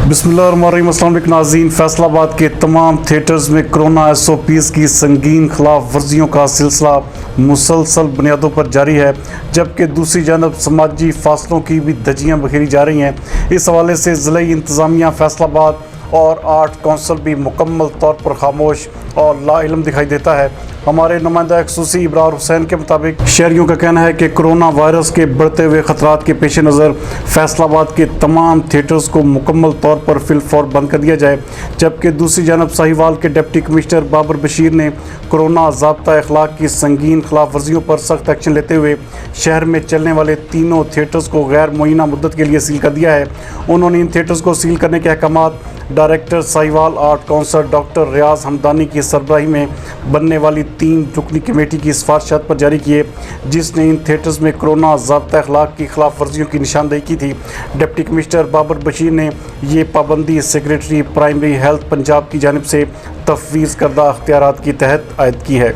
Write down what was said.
बिस्मिल्लाहिर्रहमानिर्रहीम। अस्सलाम वालेकुम नाज़रीन, फैसलाबाद के तमाम थिएटर्स में कोरोना SOPs की संगीन खिलाफ वर्जियों का सिलसिला मुसलसल बुनियादों पर जारी है, जबकि दूसरी जानब समाजी फासलों की भी धज्जियाँ बिखेरी जा रही हैं। इस हवाले से ज़िले इंतज़ामिया फैसलाबाद और आर्ट काउंसिल भी मुकम्मल तौर पर खामोश और लाइल्म दिखाई देता है। हमारे नुमाइंदा खसूसी इब्रार हुसैन के मुताबिक शहरियों का कहना है कि कोरोना वायरस के बढ़ते हुए ख़तरात के पेश नज़र फैसलाबाद के तमाम थिएटर्स को मुकम्मल तौर पर फिलफौर बंद कर दिया जाए, जबकि दूसरी जानब साहिवाल के डिप्टी कमिश्नर बाबर बशीर ने कोरोना ज़ाब्ता अखलाक की संगीन खिलाफ वर्जियों पर सख्त एक्शन लेते हुए शहर में चलने वाले तीनों थिएटर्स को गैर मुअय्यना मुद्दत के लिए सील कर दिया है। उन्होंने इन थिएटर्स को सील करने के अहकामात director Sahiwal art council doctor Riaz Hamdani की सरबराही में बनने वाली 3 रुकनी कमेटी की सिफारिशात पर जारी किए, जिसने इन थिएटर्स में कोरोना ज़ाब्ता अखलाक की खिलाफ वर्जियों की निशानदेही की थी। डिप्टी कमिश्नर बाबर बशीर ने ये पाबंदी सेक्रेटरी प्राइमरी हेल्थ पंजाब की जानिब से तफवीज़ करदा अख्तियारात के तहत आयद की है।